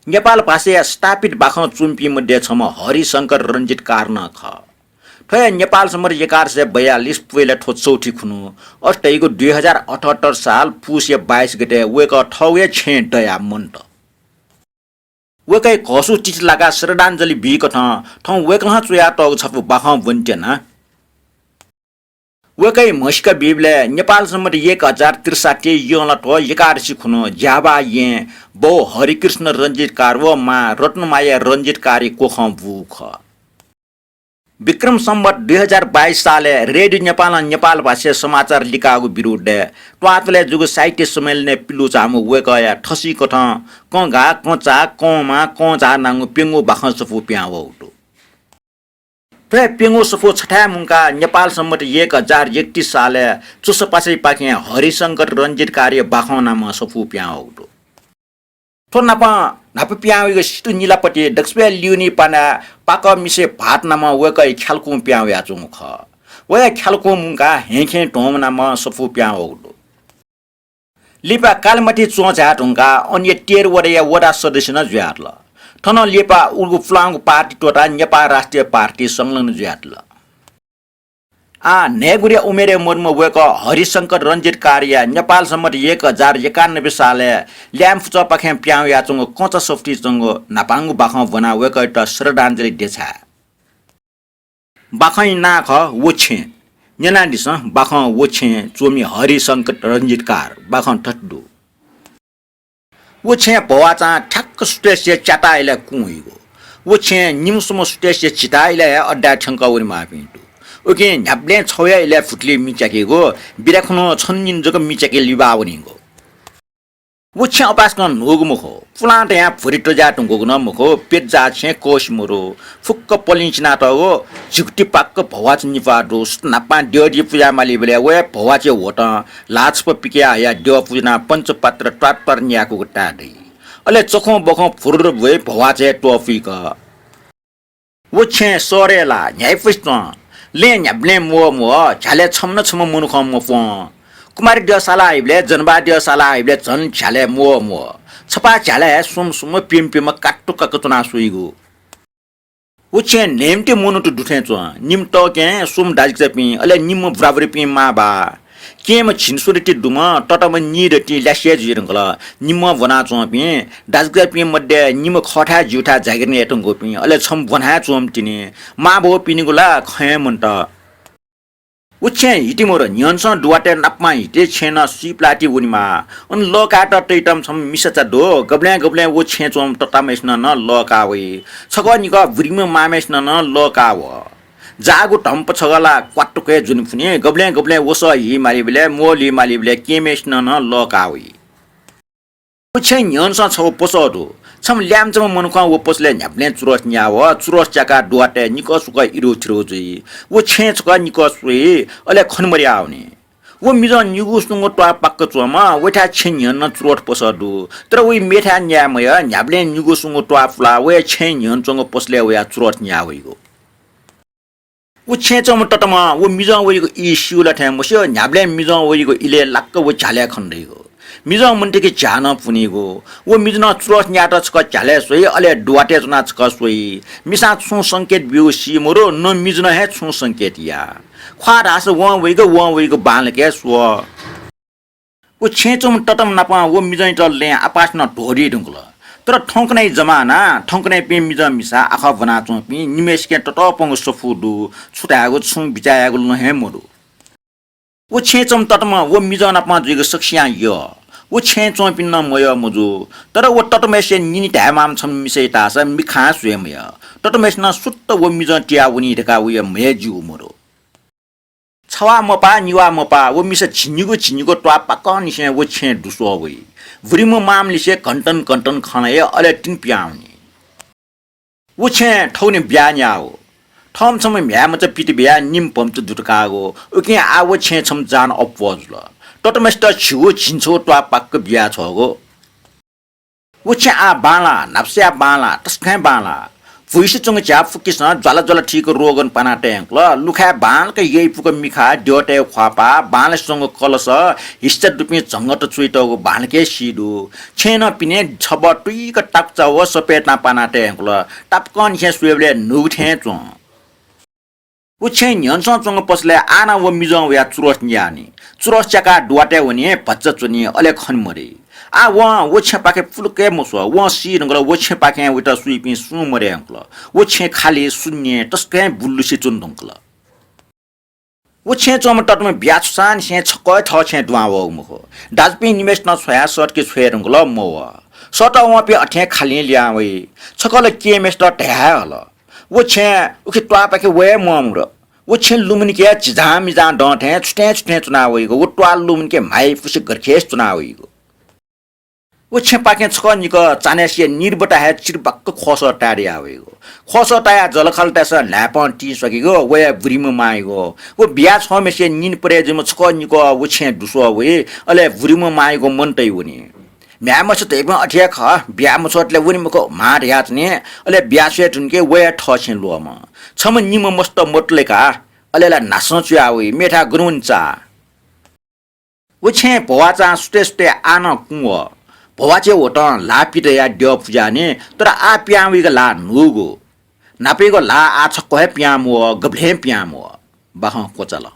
नेपाल भाषा स्थापित बाख चुम्पी मध्ये छम हरिशंकर रञ्जितकार न ख ठय नेपाल समर 1142 पुएले ठो चौठी खुनु अष्टैको 2078 साल पुष 22 गते वेक ठौए छे दया मन्त वेकै घसु चिच लागा श्रद्धाञ्जलि बिक ठौ वेकह चुया टग छपु बाख वन्टेना वेकै मस्क बिबले नेपाल समर 1063 योला टो एकादशी खुनु ज्याबा ये बो हरिकृष्ण रञ्जितकार व मा रत्नमाया रञ्जितकारी कोख बुख विक्रम सम्वत 2022 साले रेडियो नेपाल भाषा समाचार लिकागु विरुद्ध ट्वातले जुगु साहित्य सम्मेलन पिलु चामु वेकया ठसी कथ कंगा कंचा कमा कंचा नांगु पेंगु बाख सफु प्यावटु प्रे पेंगु सफु छठा मुंका नेपाल सम्वत 1031 साले चुसपासै पाखे हरिशंकर रञ्जितकारी बाख नाम सफु प्यावटु थो नाप प्यावेको सिटु निलापट्टि दक्षिण लिउनी पाना पाक मिसे भात नाम वेकै ख्यालकु प्याव्या चुख वे ख्यालकु मुंका हेखे ढोम नाम सफु प्यावटु लिपा कालमटी चोचा ढुंगा अन्य टेर वडया वडा सदस्य न ज्याटल थन लेपा उगु फ्लाङ पार्टी टोटा नेपाल राष्ट्रिय पार्टी संलग्न ज्याटल नेगुरे उमेरे मर्म वेक हरिशंकर रञ्जित कार्य नेपाल सम्मत 1091 साले ल्याम्फुच पाखे प्याउ याचुङ कचा सफ्टी चंग नापांगु बाख बना वेक त श्रद्धाञ्जलि देछा बाखै नाख वछे नेनादिस बाख वछे चोमी हरिशंकर रञ्जितकार बाख ठट्डु वछे भवाचा ठक्क स्टेस्य चाटाइले कुइगो वछे निमसम स्टेस्य चिताइले अड्डा ठंकाउरी मापिटु ओके न्याब्ले छौया इले फुटले मिचाकेको बिराखनो छन्निन जक मिचाके लिबावनिगो वछे अपासकन नोगमुखो पुलाट या फुरिटो जाटुङको न मुखो पेट जाछे कोश मुरो फुक्क पलिन्चिना तगो झुक्टी पाक्क भवाच निपाडो स्नापा डेडी पूजा माली बले वे भवाचे होट लाछप पिक्या या देव पूजना पंचपात्र ट्राटपर न्याको टाडै अले चखो बखो फुर भए भवाचे टोफिक वछे सोरेला न्याइफिस्ट ले न्याब्ले मो झाले छम्न छम मुनुख मफ कुमारी देसाला आइबले जनबा देसाला आइबले झन झाले मो छपा झाले सुम सुम पिम पिम काट्टु ककचुना सुइगु उछे नेमटे मुनुटु दुथे च निम टके सुम दाजिक पि अले निम बराबर पि माबा केम छिनसुरति दुम टटम निरति ल्यासे जिरंगला निम वना चोपि दाजिक पि मध्ये निम खठा जुठा जागिरने एटंगो पि अले छम वना चोम तिने माबो पिनिगुला खयमन्त उछे हिटिमोर न्यन्स दुवाटे नापमा हिटे छेन सिप्लाटी उनिमा अन लकाट टैटम छम मिसचा दो गब्ले वो छेचोम टटामेस्न न लकावे छगनिक बुरिम मामेस्न न लकाव जागु टम्प छगला क्वाटुके जुनफुने गब्ले वस हि मालिबले मोली मालिबले केमेस्न न लकावे उछे न्यन्स छ पोसदो छम ल्यामचम मनुखा वो पोसले न्याप्ले चुरस न्याव चुरस चाका दुवाटे निकसुक इरो छिरोजि वो छेचक निकसुइ अले खनमरि आउने वो मिजो निगुसुंगो ट्वा पक्क चोमा वेठा छेन्यन न चुरट पोसदु तर वे मेठा न्यामय न्याप्ले निगुसुंगो ट्वा फ्ला वे छेन्यन चंगो पोसले वे चुरट न्यावइगो वो छेचम टटमा वो मिजो वइगो इस्युला ठ्यामसो न्याप्ले मिजो वइगो इले लक्क वो झाले खन्दैगो मिजो मुन्टेके चान पुनिगो वो मिजना चुरस न्याट छक झाले सोइ अले दुवाटे जना छक सोइ मिसा छु संकेत बिउ सिमरो न मिजना हे छु संकेत या ख्वा रास वइगो बालके सो वो छेचम टटम नपा वो मिजै टले आपास न ढोरी ढुंगल तर ठोकनै जमाना ठोकनै पे मिजा मिसा आखा बना चोपि निमेशके टटपंग सफुडु छुटागो छु बिचायागो नहे मोरु वो छेचम तटमा वो मिजा नपा जुइगो सक्सिया यो वो छे चोपिन मय मुजु तर वो टटमेसे निनि ढामाम छम मिसे तास मिखा सुयमय टटमेस न सुत्त वो मिजा टिया उनी ढका उय मयजु मोरो छवा मपा निवा मपा वो मिसे छिनिगो ट्वा पक्क निसे वो छे दुसो वइ भुरिमो मामलिसे कन्टन खनय अले टिन प्याउनी वो छे ठौने ब्यान्याओ ठम छम म्याम च पिति ब्या निम पम्च दुटकागो ओके आwo छे छम जान अपवजल टटमेस्टर छिउ छिन्छो ट्वा पक्क बिया छगो उछे आ बाला नप्स्या बाला तस्कै बाला भुइसी चंग च्या फुकिस ज्वाला ज्वाला ठीक रोगन पाना ट्याङ्क ल लुखा बाल के यही पुक मिखा ड्योटे ख्वापा बाल संग कलस हिस्सा दुपी झंगट चुइटको बाल के सिडु छेन पिने छब टुइक टाक्चा व सपेट ना पाना ट्याङ्क ल टापकन हे सुएबले नुठे चो उछे न्यन्स चंग पसले आना व मिजं या चुरस न्यानी चुरस चका डुवाटे वनी भच्च चुनी अले खन मरे आ वो छे पाके फुलके मसो वो सी रंगला वो छे पाके उटा सुइपि सु मरे अंकल वो छे खाली शून्य तस्के बुल्लुसी चुन दंकल वो छे चम टटमे ब्याछसान छे छक ठ छे दुवा वो मखो दाजपि निमेष न छया सट के छे रंगला मो सट व पे अठे खाली लिया वे छकल के मेस्टर ढ्या हल वो छे उखे ट्वा पाके वे ममर वो छे लुमन के जिझाम जा डठे छुटे छुटे चुनाव वो ट्वाल लुमन के माई फुसे गरखेस चुनाव वो छे पाके छ निक चानेसिए निर्बटा है चिरबक्क खस टारे आवेको खस टाया जलखल त्यास ल्यापन टी सकेको वे बुरीम माइगो वो बिया छ मेसे निन परे जम छ निक वो छे दुसो वे अले बुरीम माइगो मनतै वनी म्याम छ तै अठिया ख बिया मछटले वनी मको मार याच ने अले बिया से टुनके वे ठ छे लोम छम निम मस्त मोटलेका अलेला नास्न च्यावे मेठा गुरुन्चा वो छे भवाचा सुटे आन कुव भवाचे ओट लापिट या ड्य पुजाने तर आ प्यावीको ला नुगो नापेको ला आ छ कहे प्याम व गब्ले प्याम व बाह कोचला